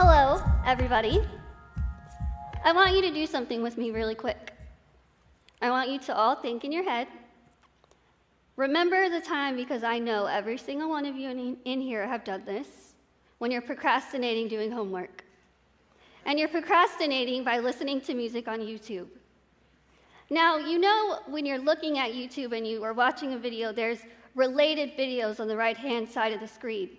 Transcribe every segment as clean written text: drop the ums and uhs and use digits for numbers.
Hello, everybody. I want you to do something with me really quick. I want you to all think in your head. Remember the time, because I know every single one of you in here have done this, when you're procrastinating doing homework. And you're procrastinating by listening to music on YouTube. Now, you know when you're looking at YouTube and you are watching a video, there's related videos on the right-hand side of the screen.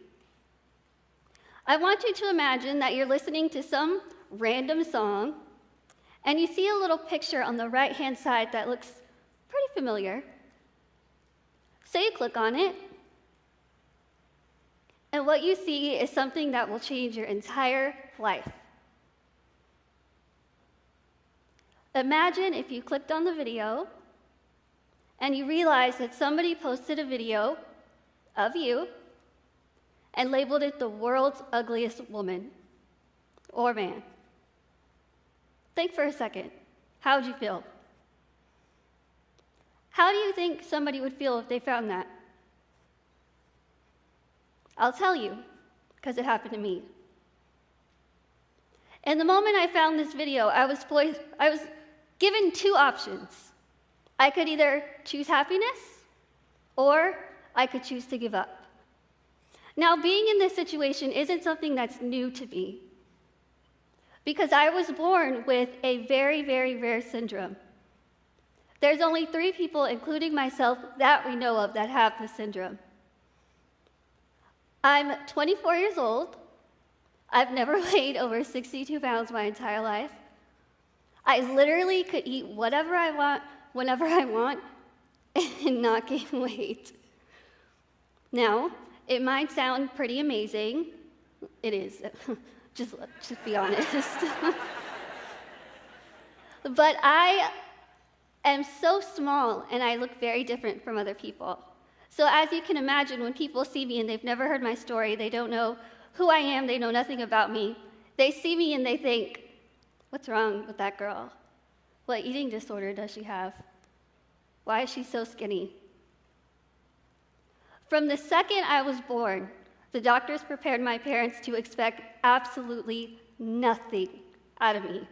I want you to imagine that you're listening to some random song, and you see a little picture on the right-hand side that looks pretty familiar. So you click on it, and what you see is something that will change your entire life. Imagine if you clicked on the video, and you realized that somebody posted a video of you and labeled it the world's ugliest woman or man. Think for a second. How would you feel? How do you think somebody would feel if they found that? I'll tell you, because it happened to me. And the moment I found this video, I was given two options. I could either choose happiness, or I could choose to give up. Now, being in this situation isn't something that's new to me, because I was born with a very, very rare syndrome. There's only 3 people, including myself, that we know of that have this syndrome. I'm 24 years old. I've never weighed over 62 pounds my entire life. I literally could eat whatever I want, whenever I want, and not gain weight. Now, it might sound pretty amazing. It is. Just be honest. But I am so small, and I look very different from other people. So as you can imagine, when people see me and they've never heard my story, they don't know who I am, they know nothing about me, they see me and they think, what's wrong with that girl? What eating disorder does she have? Why is she so skinny? From the second I was born, the doctors prepared my parents to expect absolutely nothing out of me.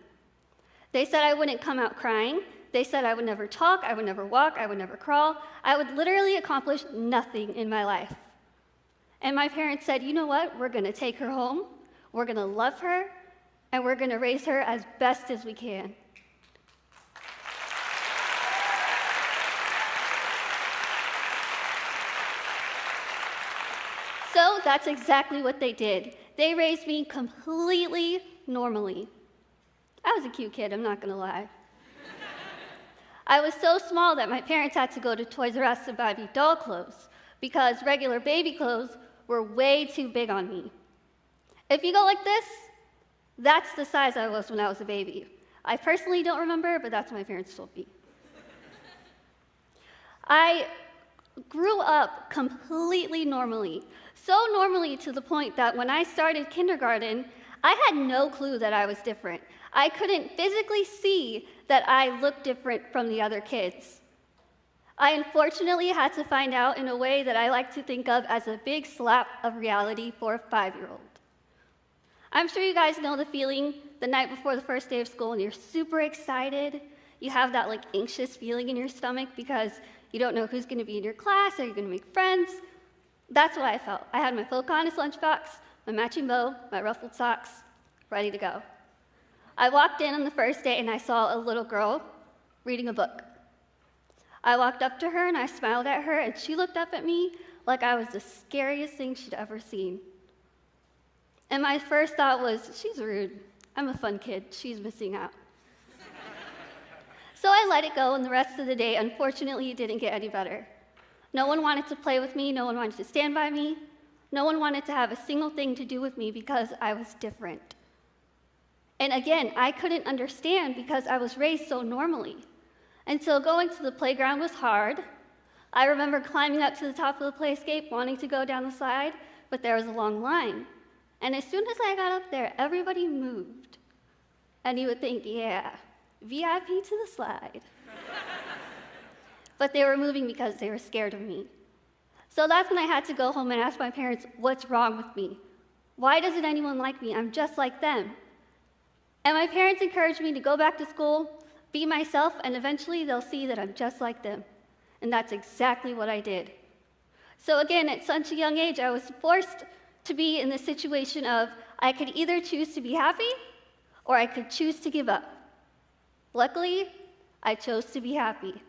They said I wouldn't come out crying. They said I would never talk, I would never walk, I would never crawl. I would literally accomplish nothing in my life. And my parents said, you know what? We're going to take her home, we're going to love her, and we're going to raise her as best as we can. So that's exactly what they did. They raised me completely normally. I was a cute kid, I'm not going to lie. I was so small that my parents had to go to Toys R Us to buy me doll clothes because regular baby clothes were way too big on me. If you go like this, that's the size I was when I was a baby. I personally don't remember, but that's what my parents told me. I grew up completely normally, so normally to the point that when I started kindergarten, I had no clue that I was different. I couldn't physically see that I looked different from the other kids. I unfortunately had to find out in a way that I like to think of as a big slap of reality for a 5-year-old. I'm sure you guys know the feeling the night before the first day of school and you're super excited. You have that anxious feeling in your stomach because you don't know who's going to be in your class, are you going to make friends? That's what I felt. I had my Pocahontas lunchbox, my matching bow, my ruffled socks, ready to go. I walked in on the first day and I saw a little girl reading a book. I walked up to her and I smiled at her and she looked up at me like I was the scariest thing she'd ever seen. And my first thought was, she's rude. I'm a fun kid. She's missing out. So I let it go, and the rest of the day, unfortunately, it didn't get any better. No one wanted to play with me. No one wanted to stand by me. No one wanted to have a single thing to do with me because I was different. And again, I couldn't understand because I was raised so normally. And so going to the playground was hard. I remember climbing up to the top of the playscape, wanting to go down the slide, but there was a long line. And as soon as I got up there, everybody moved. And you would think, yeah, VIP to the slide. But they were moving because they were scared of me. So that's when I had to go home and ask my parents, what's wrong with me? Why doesn't anyone like me? I'm just like them. And my parents encouraged me to go back to school, be myself, and eventually they'll see that I'm just like them. And that's exactly what I did. So again, at such a young age, I was forced to be in the situation of I could either choose to be happy or I could choose to give up. Luckily, I chose to be happy.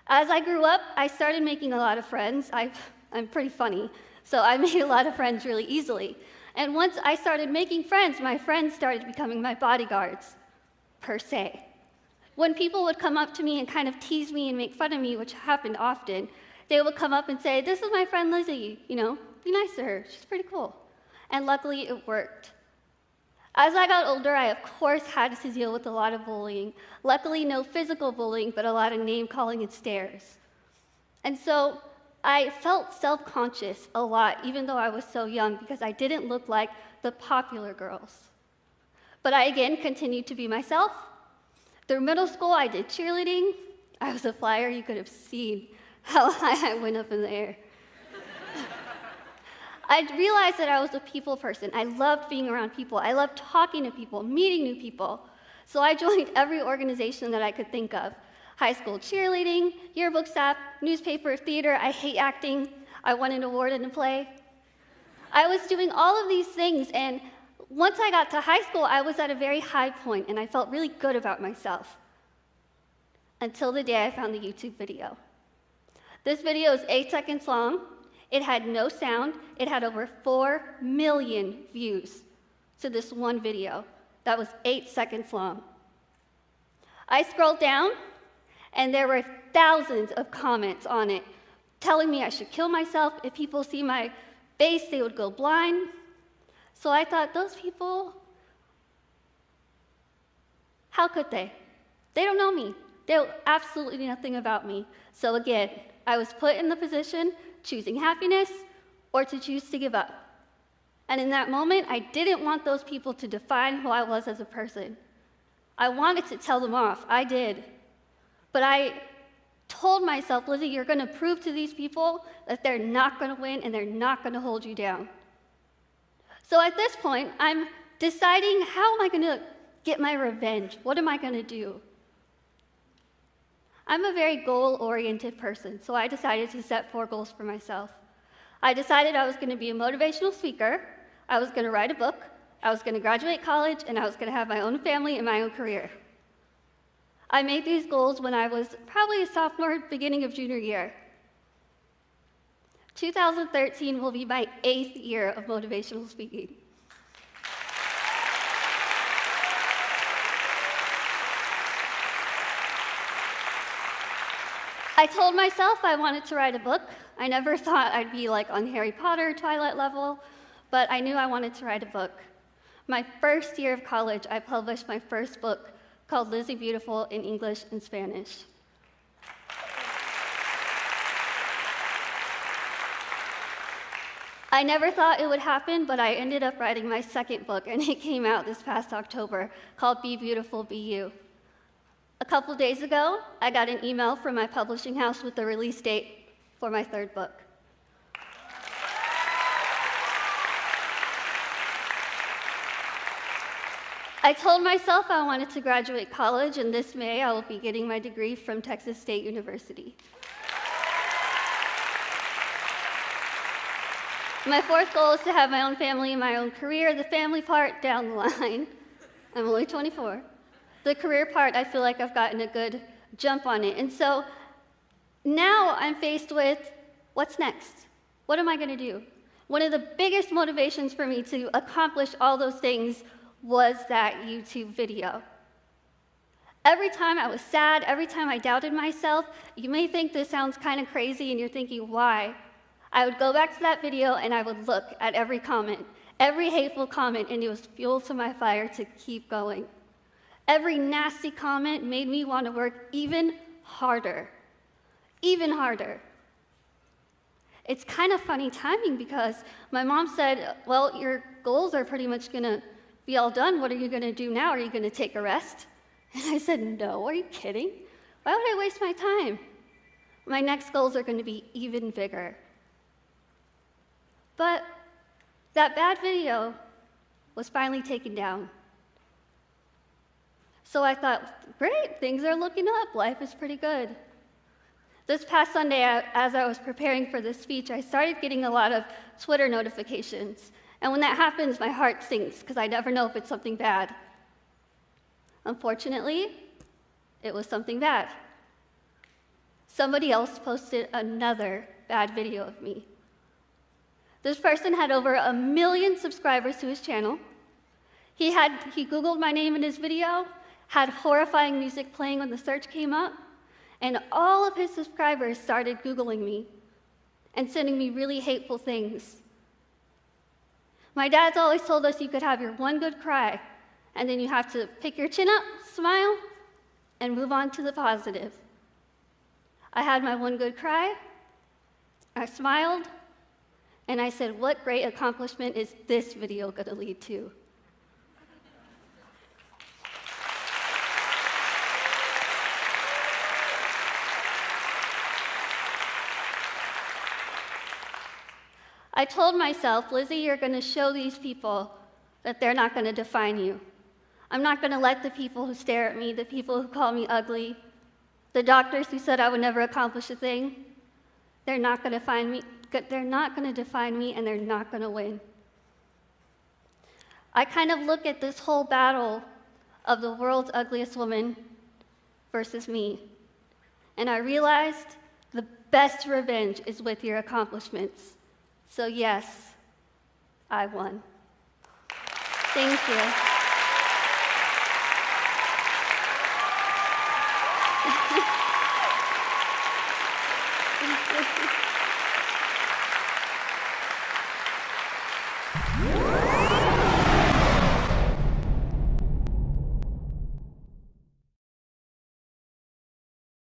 As I grew up, I started making a lot of friends. I'm pretty funny, so I made a lot of friends really easily. And once I started making friends, my friends started becoming my bodyguards, per se. When people would come up to me and kind of tease me and make fun of me, which happened often, they would come up and say, "This is my friend Lizzie, be nice to her, she's pretty cool." And luckily it worked. As I got older, I of course had to deal with a lot of bullying. Luckily, no physical bullying, but a lot of name-calling and stares. And so I felt self-conscious a lot, even though I was so young, because I didn't look like the popular girls. But I, again, continued to be myself. Through middle school, I did cheerleading. I was a flyer. You could have seen how high I went up in the air. I realized that I was a people person. I loved being around people. I loved talking to people, meeting new people. So I joined every organization that I could think of. High school cheerleading, yearbook staff, newspaper, theater. I hate acting. I won an award in a play. I was doing all of these things, and once I got to high school, I was at a very high point, and I felt really good about myself. Until the day I found the YouTube video. This video is 8 seconds long. It had no sound. It had over 4 million views to this one video that was 8 seconds long. I scrolled down, and there were thousands of comments on it telling me I should kill myself. If people see my face, they would go blind. So I thought, those people, how could they? They don't know me. They know absolutely nothing about me. So again, I was put in the position choosing happiness or to choose to give up. And in that moment, I didn't want those people to define who I was as a person. I wanted to tell them off. I did. But I told myself, Lizzie, you're going to prove to these people that they're not going to win and they're not going to hold you down. So at this point, I'm deciding, how am I going to get my revenge? What am I going to do? I'm a very goal-oriented person, so I decided to set 4 goals for myself. I decided I was going to be a motivational speaker, I was going to write a book, I was going to graduate college, and I was going to have my own family and my own career. I made these goals when I was probably a sophomore, beginning of junior year. 2013 will be my 8th year of motivational speaking. I told myself I wanted to write a book. I never thought I'd be like on Harry Potter, Twilight level, but I knew I wanted to write a book. My first year of college, I published my first book called Lizzie Beautiful in English and Spanish. I never thought it would happen, but I ended up writing my second book, and it came out this past October, called Be Beautiful, Be You. A couple days ago, I got an email from my publishing house with the release date for my 3rd book. I told myself I wanted to graduate college, and this May I will be getting my degree from Texas State University. My 4th goal is to have my own family and my own career. The family part, down the line. I'm only 24. The career part, I feel like I've gotten a good jump on it. And so now I'm faced with, what's next? What am I going to do? One of the biggest motivations for me to accomplish all those things was that YouTube video. Every time I was sad, every time I doubted myself, you may think this sounds kind of crazy and you're thinking, why? I would go back to that video and I would look at every comment, every hateful comment, and it was fuel to my fire to keep going. Every nasty comment made me want to work even harder. Even harder. It's kind of funny timing because my mom said, well, your goals are pretty much going to be all done. What are you going to do now? Are you going to take a rest? And I said, no, are you kidding? Why would I waste my time? My next goals are going to be even bigger. But that bad video was finally taken down. So I thought, great, things are looking up, life is pretty good. This past Sunday, as I was preparing for this speech, I started getting a lot of Twitter notifications. And when that happens, my heart sinks, because I never know if it's something bad. Unfortunately, it was something bad. Somebody else posted another bad video of me. This person had over 1 million subscribers to his channel. He Googled my name in his video, had horrifying music playing when the search came up, and all of his subscribers started Googling me and sending me really hateful things. My dad's always told us you could have your one good cry, and then you have to pick your chin up, smile, and move on to the positive. I had my one good cry, I smiled, and I said, what great accomplishment is this video going to lead to? I told myself, Lizzie, you're going to show these people that they're not going to define you. I'm not going to let the people who stare at me, the people who call me ugly, the doctors who said I would never accomplish a thing, they're not going to define me, and they're not going to win. I kind of look at this whole battle of the world's ugliest woman versus me, and I realized the best revenge is with your accomplishments. So yes, I won. Thank you.